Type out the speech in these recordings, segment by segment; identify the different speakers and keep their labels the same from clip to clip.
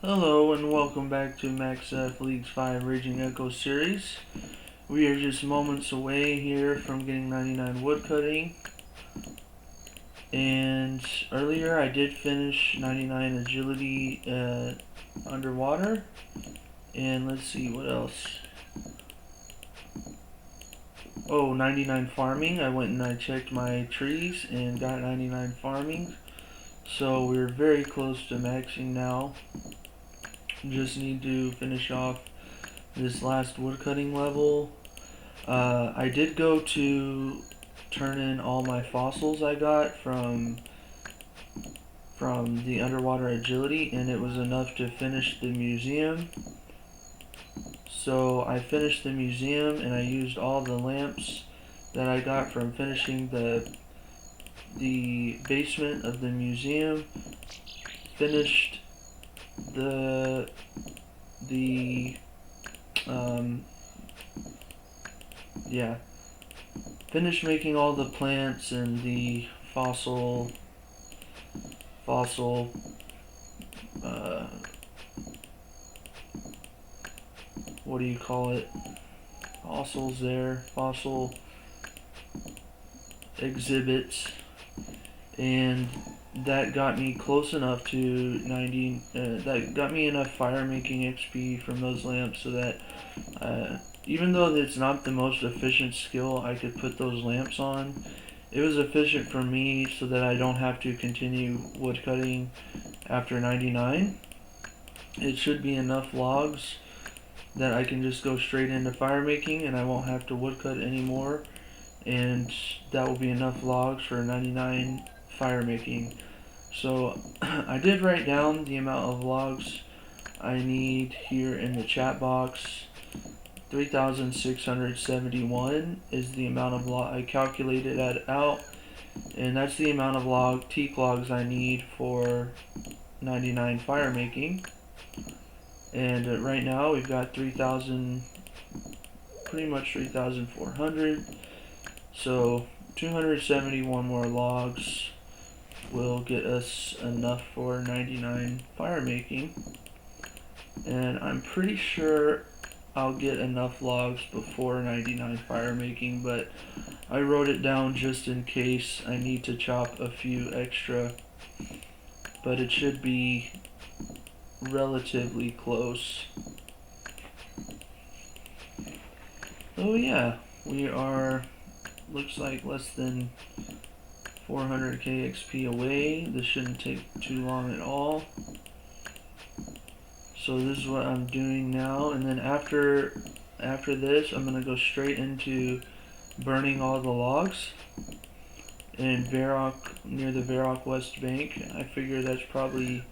Speaker 1: Hello and welcome back to Eff Leagues V Raging Echo series. We are just moments away here from getting 99 woodcutting. And earlier I did finish 99 agility underwater. And let's see what else. Oh, 99 farming. I went and I checked my trees and got 99 farming. So we're very close to maxing now. Just need to finish off this last woodcutting level. I did go to turn in all my fossils I got from the underwater agility, and it was enough to finish the museum. So I finished the museum and I used all the lamps that I got from finishing the basement of the museum. Finished finished making all the plants and the fossil what do you call it? Fossils there, fossil exhibits, and that got me close enough to 90. That got me enough fire making XP from those lamps so that even though it's not the most efficient skill I could put those lamps on, it was efficient for me so that I don't have to continue woodcutting after 99. It should be enough logs that I can just go straight into fire making and I won't have to woodcut anymore, and that will be enough logs for 99 fire making. So I did write down the amount of logs I need here in the chat box. 3,671 is the amount of log I calculated that out, and that's the amount of teak logs I need for 99 fire making. And right now we've got 3,000, pretty much 3,400. So 271 more logs will get us enough for 99 fire making, and I'm pretty sure I'll get enough logs before 99 fire making, but I wrote it down just in case I need to chop a few extra, but it should be relatively close. Oh yeah, we are, looks like less than 400k XP away. This shouldn't take too long at all. So this is what I'm doing now, and then after this I'm gonna go straight into burning all the logs in Varrock, near the Varrock West Bank. I figure that's probably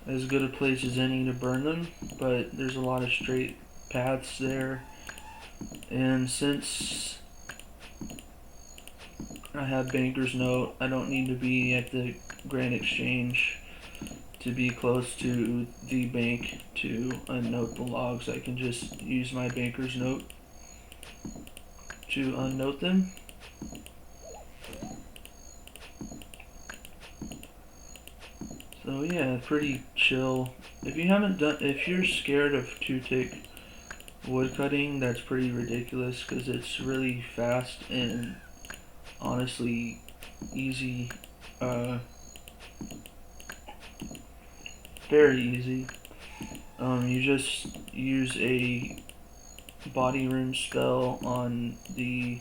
Speaker 1: as good a place as any to burn them, but there's a lot of straight paths there, and since I have Banker's Note, I don't need to be at the Grand Exchange to be close to the bank to unnote the logs. I can just use my Banker's Note to unnote them. So yeah, pretty chill. If you're scared of 2-tick woodcutting, that's pretty ridiculous because it's really fast and honestly easy, very easy. You just use a body room spell on the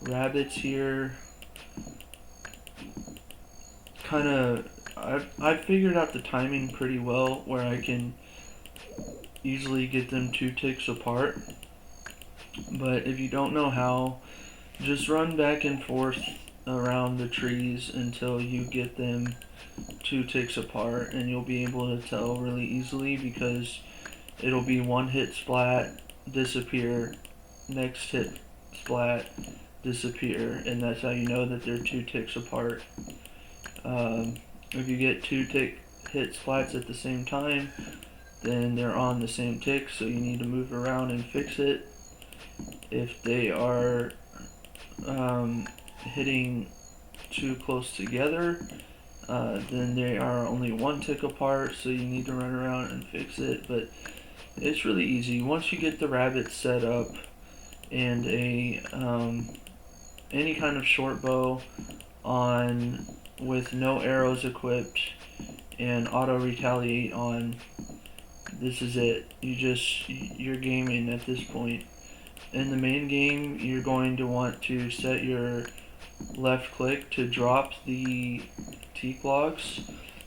Speaker 1: rabbits here. I've figured out the timing pretty well where I can easily get them 2 ticks apart. But if you don't know how, just run back and forth around the trees until you get them 2 ticks apart, and you'll be able to tell really easily because it'll be one hit splat, disappear, next hit splat, disappear, and that's how you know that they're 2 ticks apart. If you get 2 tick hit splats at the same time, then they're on the same tick, so you need to move around and fix it. If they are hitting too close together, then they are only 1 tick apart, so you need to run around and fix it. But it's really easy. Once you get the rabbit set up and any kind of short bow on with no arrows equipped and auto retaliate on, this is it. You're gaming at this point. In the main game, you're going to want to set your left click to drop the teak logs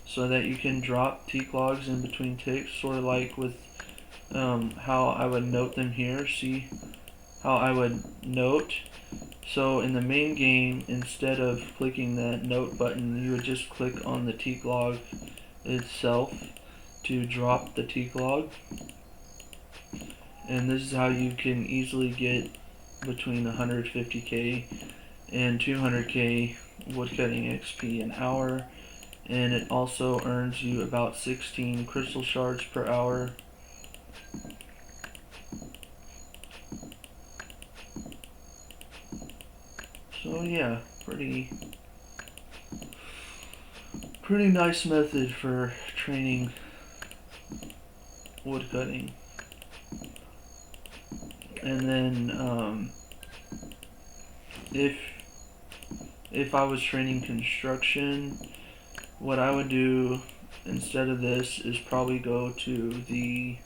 Speaker 1: so that you can drop teak logs in between ticks, sort of like with how I would note them here. See how I would note? So in the main game, instead of clicking that note button, you would just click on the teak log itself to drop the teak log. And this is how you can easily get between 150k and 200k woodcutting XP an hour, and it also earns you about 16 crystal shards per hour. So yeah, pretty nice method for training woodcutting. And then if I was training construction, what I would do instead of this is probably go to the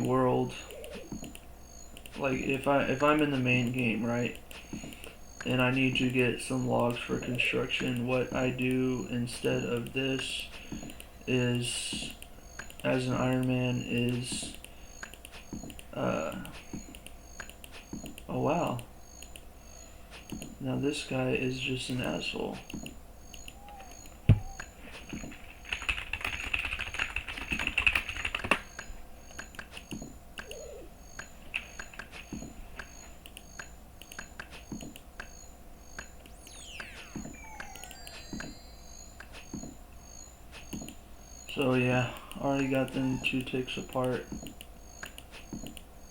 Speaker 1: world. Like if I'm in the main game, right, and I need to get some logs for construction, what I do instead of this is, as an Iron Man, is oh wow, now this guy is just an asshole. So yeah, already got them 2 ticks apart.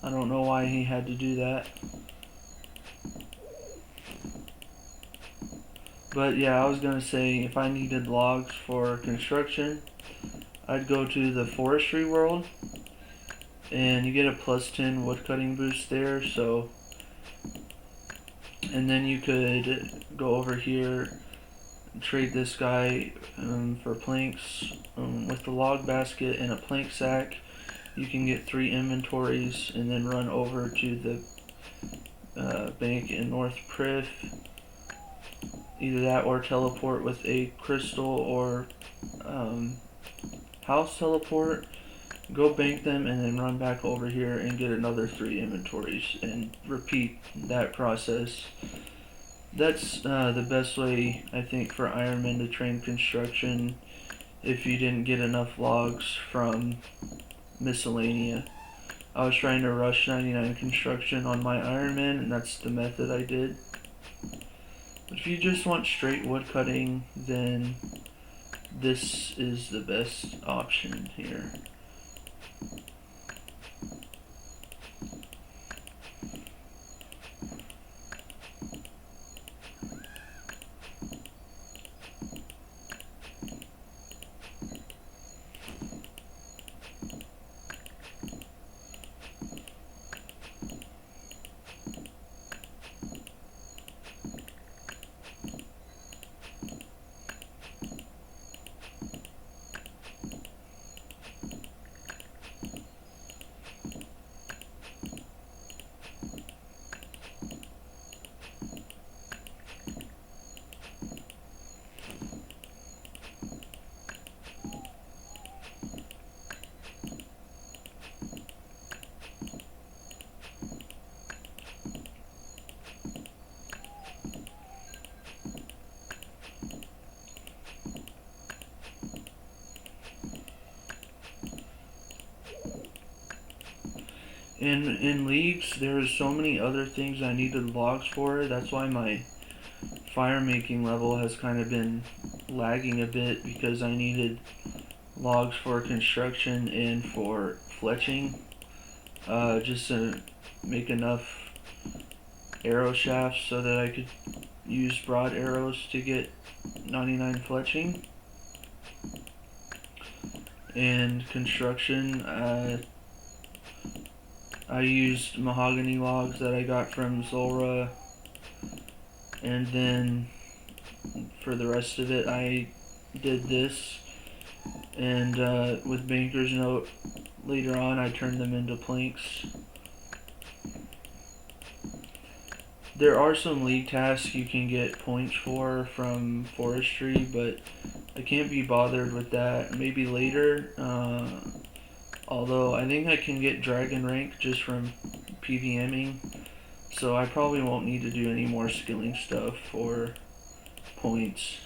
Speaker 1: I don't know why he had to do that. But yeah, I was gonna say, if I needed logs for construction, I'd go to the forestry world, and you get a +10 woodcutting boost there. So, and then you could go over here, trade this guy for planks. With the log basket and a plank sack, you can get 3 inventories, and then run over to the bank in North Prith. Either that or teleport with a crystal or house teleport. Go bank them and then run back over here and get another 3 inventories and repeat that process. That's the best way, I think, for Iron Man to train construction if you didn't get enough logs from Miscellanea. I was trying to rush 99 construction on my Iron Man, and that's the method I did. But if you just want straight woodcutting, then this is the best option here. In Leagues, there's so many other things I needed logs for. That's why my firemaking level has kind of been lagging a bit, because I needed logs for construction and for fletching, just to make enough arrow shafts so that I could use broad arrows to get 99 fletching. And construction, I used mahogany logs that I got from Zora, and then for the rest of it I did this, and with Banker's Note later on I turned them into planks. There are some league tasks you can get points for from forestry, but I can't be bothered with that. Maybe later, although I think I can get dragon rank just from PVMing, so I probably won't need to do any more skilling stuff for points.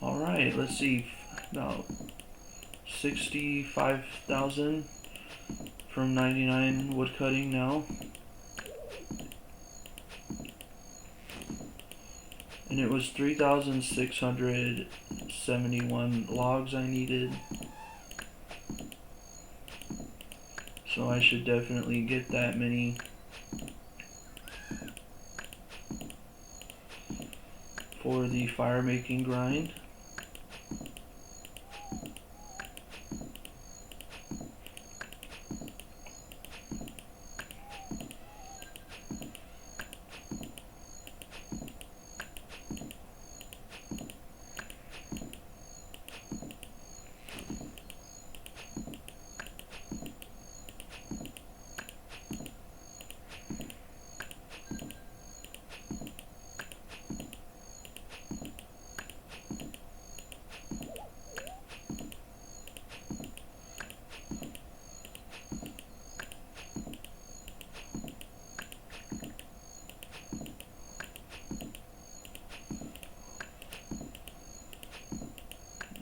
Speaker 1: Alright, let's see, about 65,000 from 99 woodcutting now. And it was 3,671 logs I needed. So I should definitely get that many for the fire making grind.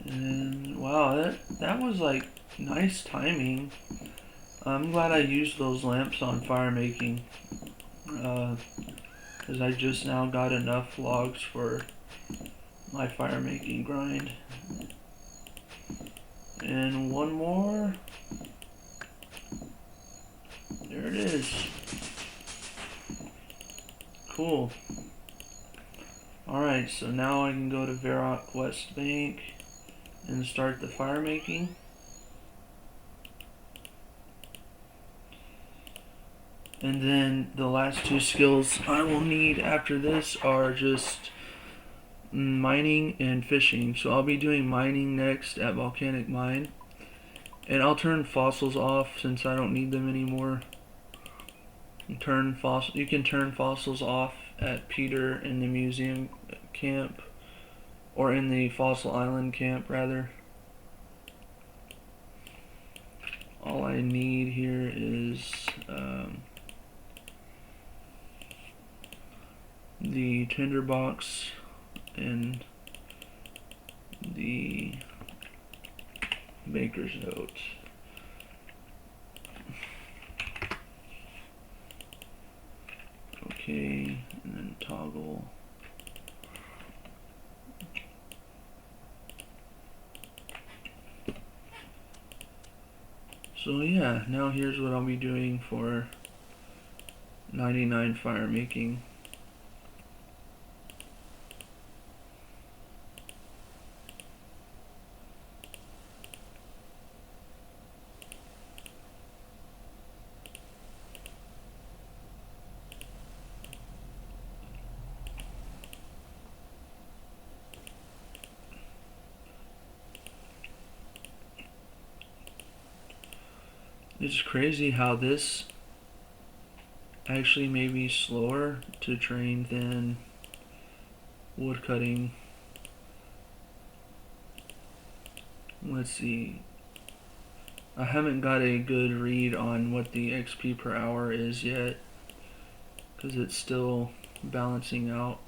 Speaker 1: And wow, that was like nice timing. I'm glad I used those lamps on fire making, because I just now got enough logs for my fire making grind. And one more. There it is. Cool. Alright, so now I can go to Varrock West Bank and start the fire making. And then the last two skills I will need after this are just mining and fishing. So I'll be doing mining next at Volcanic Mine. And I'll turn fossils off since I don't need them anymore. You can turn fossils off at Peter in the museum camp, or in the Fossil Island camp rather. All I need here is the tinderbox and the Baker's Note. Okay, and then toggle. So yeah, now here's what I'll be doing for 99 fire making. It's crazy how this actually may be slower to train than woodcutting. Let's see. I haven't got a good read on what the XP per hour is yet, because it's still balancing out.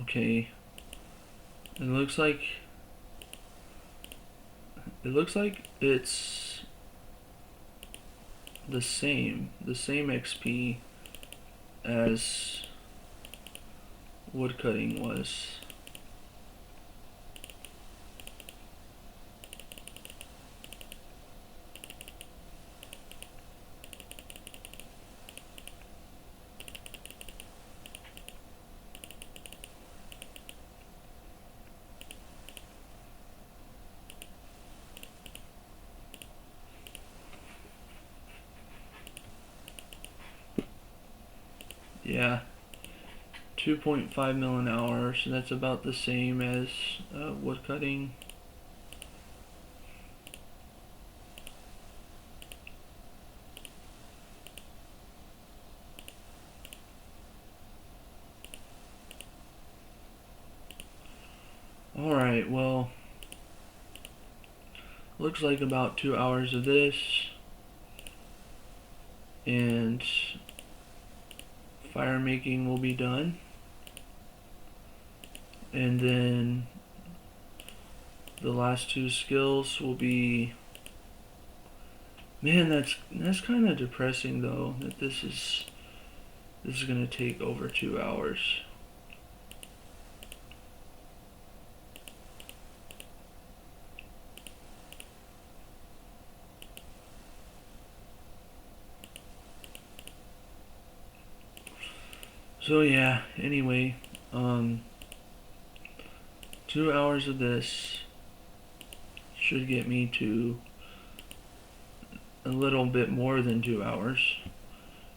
Speaker 1: Okay, it looks like it's the same XP as woodcutting was. Yeah, 2.5 mil an hour, so that's about the same as woodcutting. Alright, well, looks like about 2 hours of this, and fire making will be done. And then the last two skills will be, man, that's kind of depressing though, that this is going to take over 2 hours. So yeah, anyway, 2 hours of this should get me to a little bit more than 2 hours.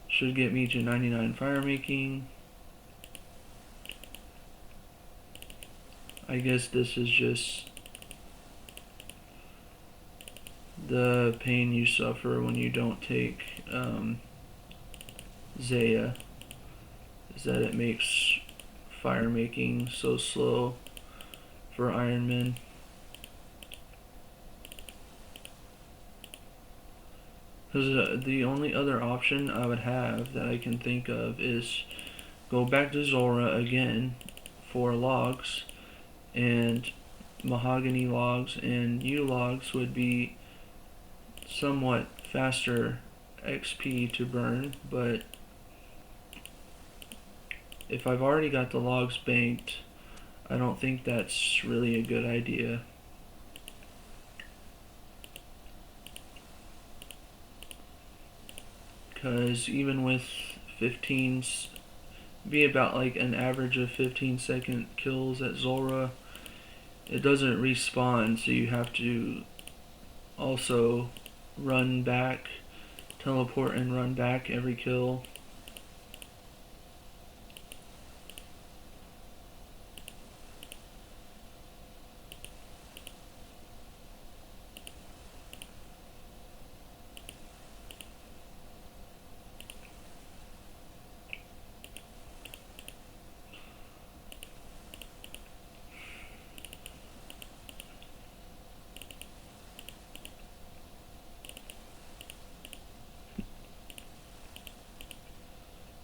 Speaker 1: Should get me to 99 fire making. I guess this is just the pain you suffer when you don't take Zaya, is that it makes fire making so slow for Iron Men. Because the only other option I would have that I can think of is go back to Zora again for logs, and mahogany logs and yew logs would be somewhat faster XP to burn, but if I've already got the logs banked, I don't think that's really a good idea. Because even with 15s, be about like an average of 15-second kills at Zora, it doesn't respawn, so you have to also run back, teleport and run back every kill.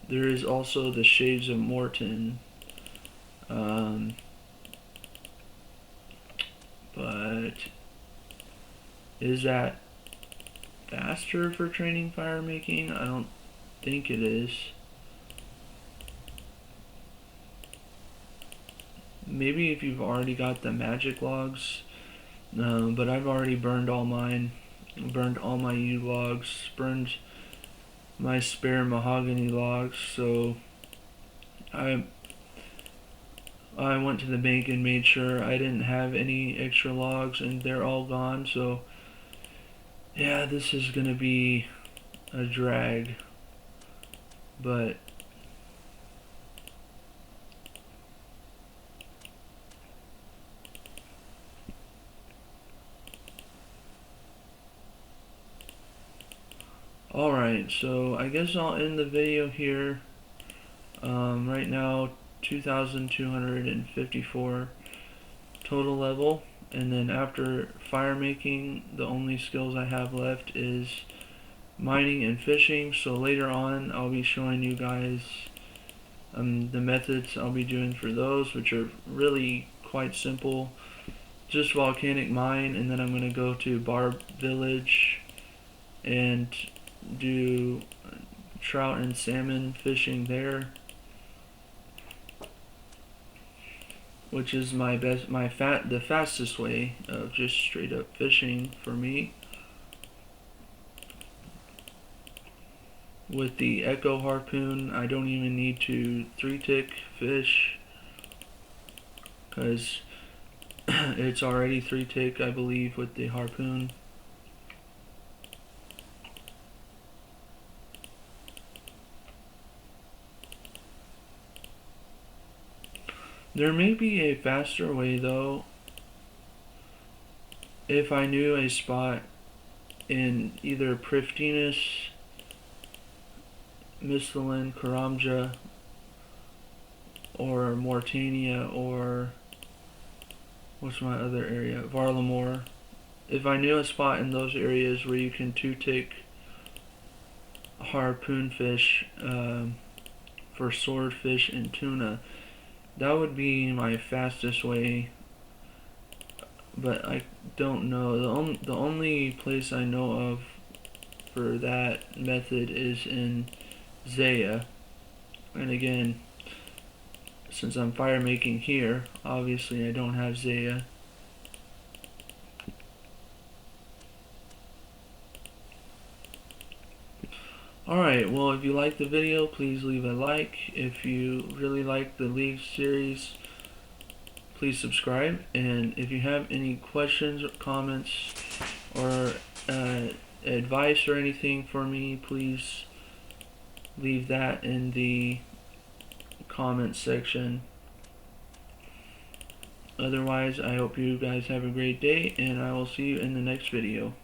Speaker 1: There is also the Shades of Morton, but is that faster for training fire making? I don't think it is. Maybe if you've already got the magic logs, but I've already burned all mine, burned all my yew logs, burned my spare mahogany logs, so I went to the bank and made sure I didn't have any extra logs, and they're all gone. So yeah, this is gonna be a drag, but alright, so I guess I'll end the video here. Right now 2,254 total level, and then after fire making, the only skills I have left is mining and fishing. So later on I'll be showing you guys the methods I'll be doing for those, which are really quite simple. Just volcanic mine, and then I'm going to go to Barb Village and do trout and salmon fishing there, which is the fastest way of just straight up fishing for me. With the Echo harpoon, I don't even need to 3-tick fish, because it's already 3-tick, I believe, with the harpoon. There may be a faster way though, if I knew a spot in either Prifdinus, Mistlin, Karamja, or Mortania, or what's my other area? Varlamore. If I knew a spot in those areas where you can 2-tick harpoon fish for swordfish and tuna, that would be my fastest way. But I don't know. The only place I know of for that method is in Zaya. And again, since I'm fire making here, obviously I don't have Zaya. Alright, well, if you liked the video, please leave a like. If you really like the League series, please subscribe. And if you have any questions or comments or advice or anything for me, please leave that in the comment section. Otherwise, I hope you guys have a great day, and I will see you in the next video.